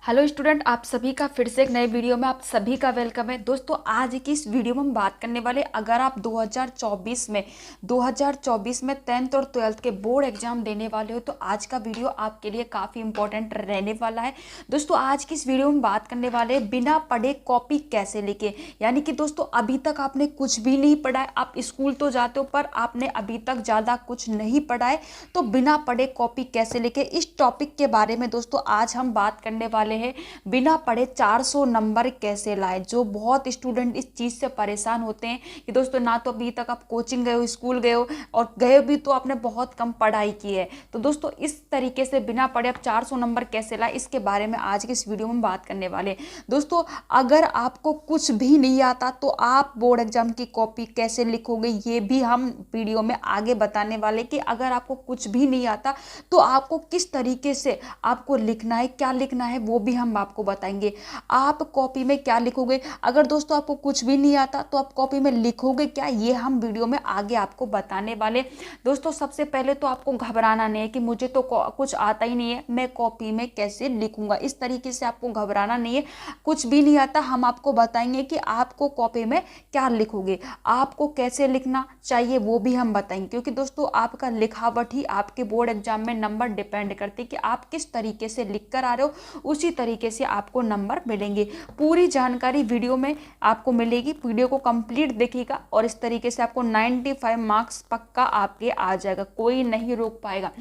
Hello student, आप सभी का फिर से एक नए वीडियो में आप सभी का वेलकम है। दोस्तों, आज की इस वीडियो में हम बात करने वाले, अगर आप 2024 में 10th और 12th के बोर्ड एग्जाम देने वाले हो तो आज का वीडियो आपके लिए काफ़ी इंपॉर्टेंट रहने वाला है। दोस्तों, आज की इस वीडियो में बात करने वाले बिना पढ़े कॉपी कैसे लिखे। यानी कि दोस्तों, अभी तक आपने कुछ भी नहीं पढ़ा है, आप स्कूल तो जाते हो पर आपने अभी तक ज़्यादा कुछ नहीं पढ़ा है, तो बिना पढ़े कॉपी कैसे लिखे, इस टॉपिक के बारे में दोस्तों आज हम बात करने वाले हैं। बिना पढ़े 400 नंबर कैसे लाए। जो बहुत स्टूडेंट इस चीज़ से परेशान होते हैं कि दोस्तों ना तो अभी तक आप कोचिंग गए हो, स्कूल गए हो, और गए भी तो आपने बहुत कम पढ़ाई की है। तो दोस्तों, इस तरीके से बिना पढ़े आप 400 नंबर कैसे लाए, इसके बारे में आज की इस वीडियो में बात करने वाले हैं। दोस्तों, अगर आपको कुछ भी नहीं आता तो आप बोर्ड एग्जाम की कॉपी कैसे लिखोगे, ये भी हम वीडियो में आगे बताने वाले कि अगर आपको कुछ भी नहीं आता तो आपको किस तरीके से आपको लिखना है, क्या लिखना है, वो भी हम आपको बताएंगे। आप कॉपी में क्या लिखोगे, अगर दोस्तों आपको कुछ भी नहीं आता तो आप कॉपी में लिखोगे क्या, ये हम वीडियो में आगे आपको बताने वाले। दोस्तों, सबसे पहले तो आपको घबराना नहीं है कि मुझे तो कुछ आता ही नहीं है, मैं कॉपी में कैसे लिखूंगा, इस तरीके से आपको घबराना नहीं है। कुछ भी नहीं आता, हम आपको बताएंगे कि आपको कॉपी में क्या लिखोगे, आपको कैसे लिखना चाहिए वो भी हम बताएंगे। क्योंकि दोस्तों, आपका लिखावट ही आपके बोर्ड एग्जाम में नंबर डिपेंड करते हैं कि आप किस तरीके से लिख कर आ रहे हो, उसी तरीके से आपको नंबर मिलेंगे। पूरी जानकारी वीडियो में आपको मिलेगी, वीडियो को कंप्लीट देखिएगा और इस तरीके से आपको 95 मार्क्स पक्का आपके आ जाएगा, कोई नहीं रोक पाएगा।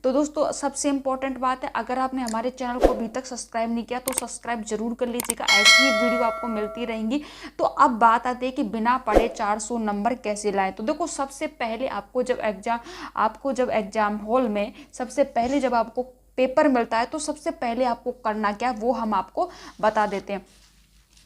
तो दोस्तों, सबसे इंपॉर्टेंट बात है, अगर आपने हमारे चैनल को अभी तक सब्सक्राइब नहीं किया तो सब्सक्राइब जरूर कर लीजिएगा, ऐसी ही वीडियो आपको मिलती रहेंगी। तो अब बात आती है कि बिना पढ़े 400 नंबर कैसे लाएं। तो देखो, सबसे पहले आपको जब एग्जाम हॉल में सबसे पहले जब आपको पेपर मिलता है तो सबसे पहले आपको करना क्या, वो हम आपको बता देते हैं।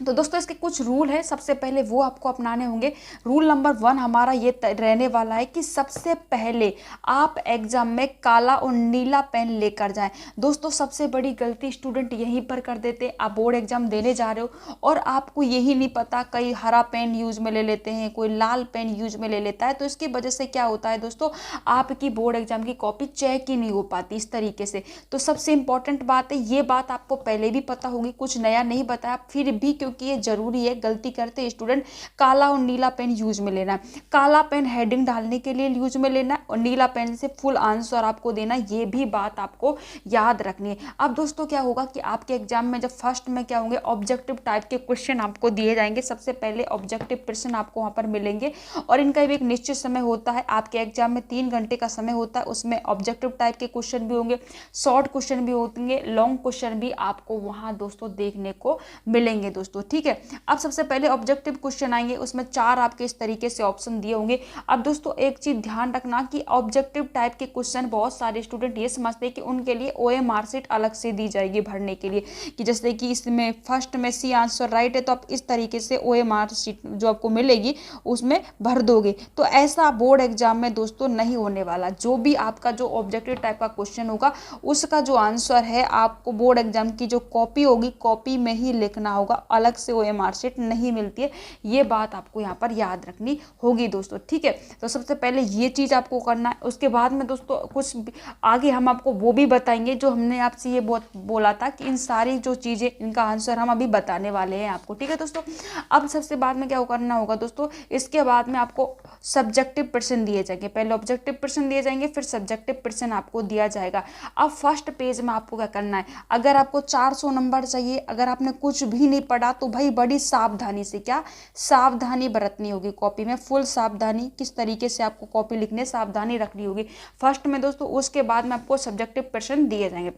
तो दोस्तों, इसके कुछ रूल है, सबसे पहले वो आपको अपनाने होंगे। रूल नंबर 1 हमारा ये रहने वाला है कि सबसे पहले आप एग्जाम में काला और नीला पेन लेकर जाएं। दोस्तों, सबसे बड़ी गलती स्टूडेंट यहीं पर कर देते हैं। आप बोर्ड एग्जाम देने जा रहे हो और आपको यही नहीं पता, कई हरा पेन यूज में ले लेते हैं, कोई लाल पेन यूज में ले लेता है, तो इसकी वजह से क्या होता है दोस्तों, आपकी बोर्ड एग्जाम की कॉपी चेक ही नहीं हो पाती इस तरीके से। तो सबसे इंपॉर्टेंट बात है, ये बात आपको पहले भी पता होगी, कुछ नया नहीं बताया, फिर भी क्योंकि ये जरूरी है, गलती करते स्टूडेंट, काला और नीला पेन यूज में लेना है। काला पेन हेडिंग डालने के लिए यूज में लेना है और नीला पेन से फुल आंसर आपको देना है, ये भी बात आपको याद रखनी है। अब दोस्तों, क्या होगा कि आपके एग्जाम में जब फर्स्ट में क्या होंगे, ऑब्जेक्टिव टाइप के क्वेश्चन आपको दिए जाएंगे। सबसे पहले ऑब्जेक्टिव प्रश्न आपको वहां पर मिलेंगे और इनका भी एक निश्चित समय होता है। आपके एग्जाम में 3 घंटे का समय होता है, उसमें ऑब्जेक्टिव टाइप के क्वेश्चन भी होंगे, शॉर्ट क्वेश्चन भी होंगे, लॉन्ग क्वेश्चन भी आपको वहां दोस्तों देखने को मिलेंगे दोस्तों, ठीक है। अब सबसे पहले ऑब्जेक्टिव क्वेश्चन आएंगे, उसमें 4 आपके इस तरीके से ऑप्शन दिए होंगे। अब दोस्तों, एक चीज ध्यान रखना कि ऑब्जेक्टिव टाइप के क्वेश्चन बहुत सारे स्टूडेंट ये समझते हैं कि उनके लिए OMR शीट अलग से दी जाएगी भरने के लिए, कि जैसे कि इसमें फर्स्ट में सी आंसर राइट है तो आप इस तरीके से OMR शीट जो आपको मिलेगी उसमें भर दोगे। तो ऐसा बोर्ड एग्जाम में दोस्तों नहीं होने वाला। जो भी आपका जो ऑब्जेक्टिव टाइप का क्वेश्चन होगा उसका जो आंसर है आपको बोर्ड एग्जाम की जो कॉपी होगी, कॉपी में ही लिखना होगा, अलग से OMR शीट नहीं मिलती है। ये बात आपको यहाँ पर याद रखनी होगी दोस्तों, ठीक है। तो सबसे पहले ये चीज आपको करना है। उसके बाद में दोस्तों कुछ आगे हम आपको वो भी बताएंगे जो हमने आपसे ये बहुत बोला था कि इन सारी जो चीजें, इनका आंसर हम अभी बताने वाले हैं आपको, ठीक है दोस्तों। अब सबसे बाद में क्या करना होगा दोस्तों, इसके बाद में आपको सब्जेक्टिव प्रश्न दिए जाएंगे। पहले ऑब्जेक्टिव प्रश्न दिए जाएंगे, फिर सब्जेक्टिव प्रश्न आपको दिया जाएगा। अब फर्स्ट पेज में आपको क्या करना है, अगर आपको 400 नंबर चाहिए, अगर आपने कुछ भी नहीं पढ़ा तो भाई बड़ी सावधानी से, क्या सावधानी बरतनी होगी कॉपी में, फुल सावधानी, किस तरीके से आपको कॉपी लिखने सावधानी रखनी होगी फर्स्ट में दोस्तों। उसके बाद में आपको सब्जेक्टिव प्रश्न दिए जाएंगे।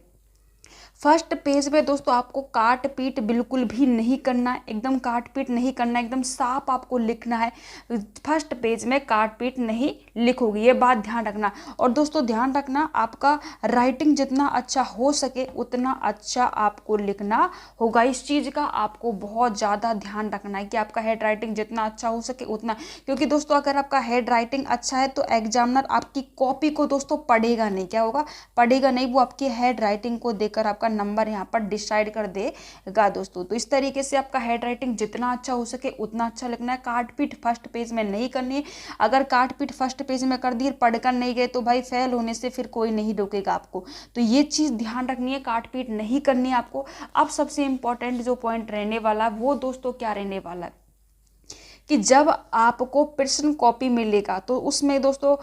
फर्स्ट पेज पे दोस्तों आपको काट पीट बिल्कुल भी नहीं करना है, एकदम काट पीट नहीं करना है, एकदम साफ आपको लिखना है। फर्स्ट पेज में काट पीट नहीं लिखोगे, ये बात ध्यान रखना। और दोस्तों ध्यान रखना, आपका राइटिंग जितना अच्छा हो सके उतना अच्छा आपको लिखना होगा। इस चीज़ का आपको बहुत ज़्यादा ध्यान रखना है कि आपका हैंड राइटिंग जितना अच्छा हो सके उतना, क्योंकि दोस्तों अगर आपका हैंड राइटिंग अच्छा है तो एग्जामिनर आपकी कॉपी को दोस्तों पढ़ेगा नहीं, क्या होगा, पढ़ेगा नहीं, वो आपकी हैंड राइटिंग को देखकर आपका आपका नंबर यहाँ पर डिसाइड कर देगा दोस्तों। तो इस तरीके से आपका हैंड राइटिंग जितना अच्छा हो सके उतना अच्छा लिखना है। काट पीट फर्स्ट पेज में नहीं करनी है। अगर काट पीट फर्स्ट पेज में कर दी, पढ़कर नहीं गए, तो भाई फेल होने से फिर कोई नहीं रोकेगा आपको। तो ये चीज़ ध्यान रखनी है, काट पीट नहीं करनी है आपको। अब सबसे इंपॉर्टेंट जो पॉइंट रहने वाला है वो दोस्तों क्या रहने वाला है कि जब आपको प्रश्न कॉपी मिलेगा तो उसमें दोस्तों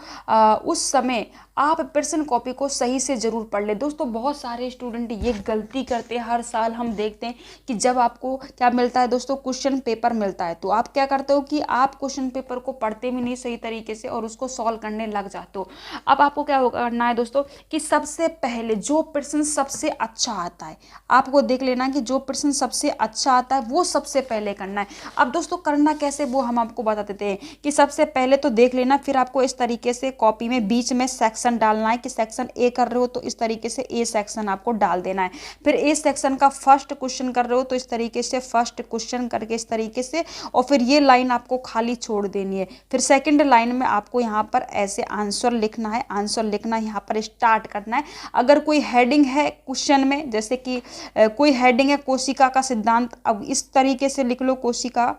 उस समय आप प्रश्न कॉपी को सही से ज़रूर पढ़ ले। दोस्तों बहुत सारे स्टूडेंट ये गलती करते हैं, हर साल हम देखते हैं कि जब आपको क्या मिलता है दोस्तों, क्वेश्चन पेपर मिलता है, तो आप क्या करते हो कि आप क्वेश्चन पेपर को पढ़ते भी नहीं सही तरीके से और उसको सॉल्व करने लग जाते हो। अब आपको क्या करना है दोस्तों कि सबसे पहले जो प्रश्न सबसे अच्छा आता है आपको देख लेना कि जो प्रश्न सबसे अच्छा आता है वो सबसे पहले करना है। अब दोस्तों करना कैसे वो हम आपको बता देते हैं कि सबसे पहले तो देख लेना, फिर आपको इस तरीके से कॉपी में बीच में सेक्शन डालना है कि सेक्शन ए कर रहे हो तो इस तरीके से ए सेक्शन आपको डाल देना है। फिर ए सेक्शन का फर्स्ट क्वेश्चन कर रहे हो तो इस तरीके से फर्स्ट क्वेश्चन करके इस तरीके से, और फिर ये लाइन आपको खाली छोड़ देनी है। फिर सेकंड लाइन में आपको यहाँ पर ऐसे आंसर लिखना है, आंसर लिखना यहाँ पर स्टार्ट करना है। अगर कोई हेडिंग है क्वेश्चन में, जैसे कि कोई हेडिंग है कोशिका का सिद्धांत, अब इस तरीके से लिख लो कोशिका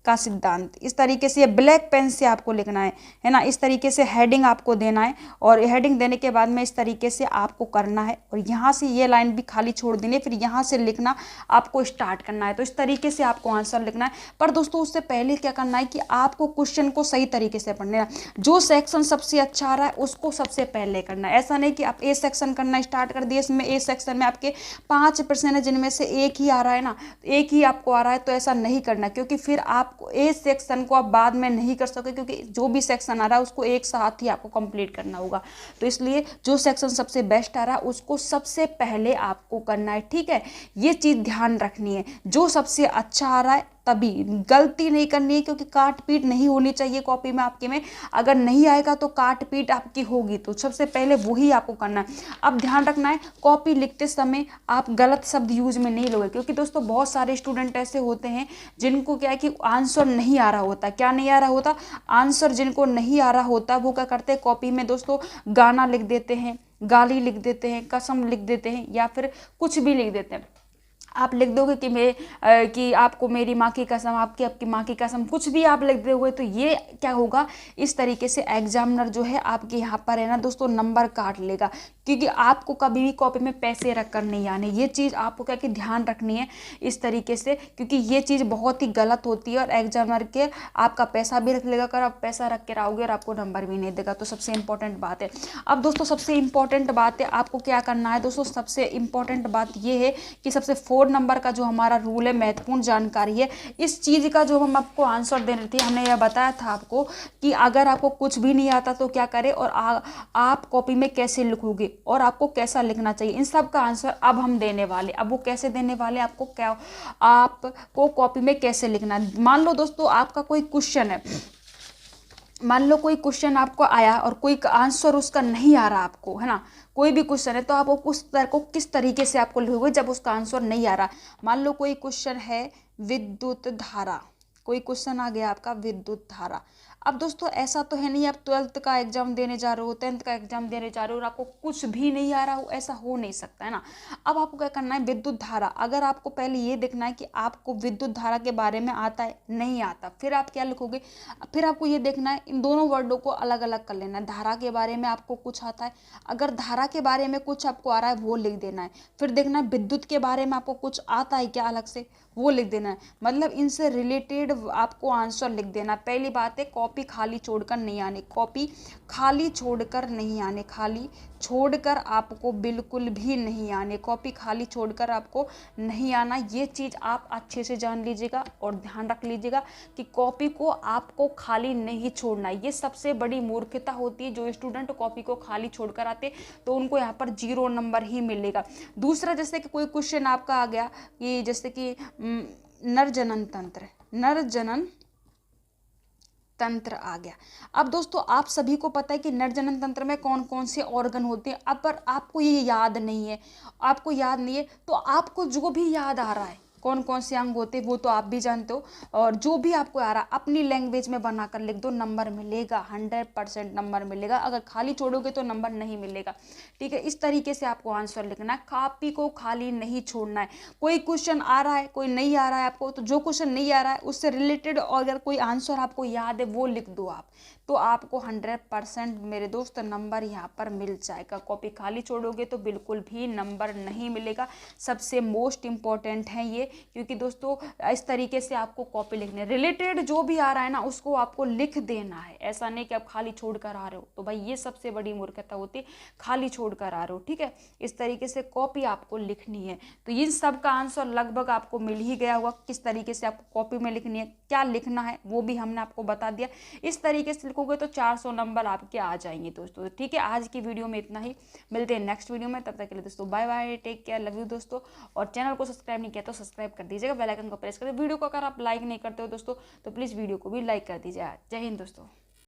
का सिद्धांत, इस तरीके से ब्लैक पेन से आपको लिखना है ना। इस तरीके से हेडिंग आपको देना है और हेडिंग देने के बाद में इस तरीके से आपको करना है और यहाँ से ये लाइन भी खाली छोड़ देनी है। फिर यहाँ से लिखना आपको स्टार्ट करना है। तो इस तरीके से आपको आंसर लिखना है। पर दोस्तों उससे पहले क्या करना है कि आपको क्वेश्चन को सही तरीके से पढ़ना है। जो सेक्शन सबसे अच्छा आ रहा है उसको सबसे पहले करना है। ऐसा नहीं कि आप ए सेक्शन करना स्टार्ट कर दिए, इसमें ए सेक्शन में आपके 5% है जिनमें से एक ही आ रहा है ना, एक ही आपको आ रहा है, तो ऐसा नहीं करना, क्योंकि फिर आप ए सेक्शन को आप बाद में नहीं कर सके, क्योंकि जो भी सेक्शन आ रहा है उसको एक साथ ही आपको कंप्लीट करना होगा। तो इसलिए जो सेक्शन सबसे बेस्ट आ रहा है उसको सबसे पहले आपको करना है, ठीक है। ये चीज़ ध्यान रखनी है, जो सबसे अच्छा आ रहा है तभी, गलती नहीं करनी है, क्योंकि काट पीट नहीं होनी चाहिए कॉपी में आपके में। अगर नहीं आएगा तो काट पीट आपकी होगी, तो सबसे पहले वही आपको करना है। अब ध्यान रखना है कॉपी लिखते समय आप गलत शब्द यूज में नहीं लोगे, क्योंकि दोस्तों बहुत सारे स्टूडेंट ऐसे होते हैं जिनको क्या है कि आंसर नहीं आ रहा होता। क्या नहीं आ रहा होता? आंसर जिनको नहीं आ रहा होता वो क्या करते हैं, कॉपी में दोस्तों गाना लिख देते हैं, गाली लिख देते हैं, कसम लिख देते हैं, या फिर कुछ भी लिख देते हैं। आप लिख दोगे कि आपको मेरी माँ की कसम, आपकी माँ की कसम, कुछ भी आप लिख दोगे तो ये क्या होगा, इस तरीके से एग्जामिनर जो है आपके यहाँ पर है ना दोस्तों नंबर काट लेगा, क्योंकि आपको कभी भी कॉपी में पैसे रख कर नहीं आने। ये चीज़ आपको क्या कि ध्यान रखनी है इस तरीके से, क्योंकि ये चीज़ बहुत ही गलत होती है और एग्जामिनर के आपका पैसा भी रख लेगा। अगर आप पैसा रख के रहोगे और आपको नंबर भी नहीं देगा, तो सबसे इंपॉर्टेंट बात है। अब दोस्तों सबसे इंपॉर्टेंट बात है आपको क्या करना है दोस्तों, सबसे इंपॉर्टेंट बात ये है कि सबसे 4 नंबर का जो हमारा रूल है, महत्वपूर्ण जानकारी है, इस चीज़ का जो हम आपको आंसर दे रहे थे, हमने यह बताया था आपको कि अगर आपको कुछ भी नहीं आता तो क्या करें और आप कॉपी में कैसे लिखोगे और आपको कैसा लिखना चाहिए, इन सब का आंसर अब हम देने वाले। अब वो कैसे देने वाले, आपको क्या, आपको कॉपी में कैसे लिखना। मान लो दोस्तों आपका कोई क्वेश्चन है, मान लो कोई क्वेश्चन आपको आया और कोई आंसर उसका नहीं आ रहा आपको, है ना, कोई भी क्वेश्चन है, तो आप को किस तरीके से आपको लिखोगे जब उसका आंसर नहीं आ रहा। मान लो कोई क्वेश्चन है विद्युत धारा, कोई क्वेश्चन आ गया आपका विद्युत धारा। अब दोस्तों ऐसा तो है नहीं आप 12th का एग्जाम देने जा रहे हो, 10th का एग्जाम देने जा रहे हो और आपको कुछ भी नहीं आ रहा हो, ऐसा हो नहीं सकता है ना। अब आपको क्या करना है, विद्युत धारा, अगर आपको पहले ये देखना है कि आपको विद्युत धारा के बारे में आता है नहीं आता, फिर आप क्या लिखोगे, फिर आपको ये देखना है इन दोनों वर्डों को अलग अलग कर लेना है। धारा के बारे में आपको कुछ आता है, अगर धारा के बारे में कुछ आपको आ रहा है वो लिख देना है। फिर देखना है विद्युत के बारे में आपको कुछ आता है क्या अलग से, वो लिख देना है। मतलब इनसे रिलेटेड आपको आंसर लिख देना। पहली बात है कॉपी खाली छोड़कर नहीं आने, कॉपी खाली छोड़कर नहीं आने, खाली छोड़कर आपको बिल्कुल भी नहीं आने, कॉपी खाली छोड़कर आपको नहीं आना। ये चीज़ आप अच्छे से जान लीजिएगा और ध्यान रख लीजिएगा कि कॉपी को आपको खाली नहीं छोड़ना। ये सबसे बड़ी मूर्खता होती है, जो स्टूडेंट कॉपी को खाली छोड़कर आते तो उनको यहाँ पर 0 नंबर ही मिलेगा। दूसरा, जैसे कि कोई क्वेश्चन आपका आ गया कि जैसे कि नर जनन तंत्र, नर जनन तंत्र आ गया। अब दोस्तों आप सभी को पता है कि नर जनन तंत्र में कौन कौन से ऑर्गन होते हैं। अब पर आपको ये याद नहीं है, आपको याद नहीं है, तो आपको जो भी याद आ रहा है कौन कौन से अंग होते हैं वो तो आप भी जानते हो। और जो भी आपको आ रहा अपनी लैंग्वेज में बनाकर लिख दो, नंबर मिलेगा, 100% नंबर मिलेगा। अगर खाली छोड़ोगे तो नंबर नहीं मिलेगा, ठीक है। इस तरीके से आपको आंसर लिखना है, कॉपी को खाली नहीं छोड़ना है। कोई क्वेश्चन आ रहा है, कोई नहीं आ रहा है आपको, तो जो क्वेश्चन नहीं आ रहा है उससे रिलेटेड अगर कोई आंसर आपको याद है वो लिख दो आप, तो आपको 100% मेरे दोस्त नंबर यहाँ पर मिल जाएगा। कॉपी खाली छोड़ोगे तो बिल्कुल भी नंबर नहीं मिलेगा। सबसे मोस्ट इम्पॉर्टेंट है ये, क्योंकि दोस्तों इस तरीके से आपको कॉपी लिखनी है, रिलेटेड जो भी आ रहा है ना उसको आपको लिख देना है। ऐसा नहीं कि आप खाली छोड़ कर आ रहे हो, तो भाई ये सबसे बड़ी मूर्खता होती है, खाली छोड़ कर आ रहे हो, ठीक है। इस तरीके से कॉपी आपको लिखनी है। तो इन सब का आंसर लगभग आपको मिल ही गया होगा, किस तरीके से आपको कॉपी में लिखनी है, क्या लिखना है वो भी हमने आपको बता दिया। इस तरीके से लिखोगे तो 400 नंबर आपके आ जाएंगे दोस्तों, ठीक है। आज की वीडियो में इतना ही, मिलते हैं नेक्स्ट वीडियो में, तब तक के लिए दोस्तों bye bye, take care, love you दोस्तों। और चैनल को सब्सक्राइब नहीं किया तो सब्सक्राइब कर दीजिएगा, बेल आइकन को प्रेस कर दीजिए। वीडियो को अगर आप लाइक नहीं करते हो दोस्तों तो प्लीज़ वीडियो को भी लाइक कर दीजिए। जय हिंद दोस्तों।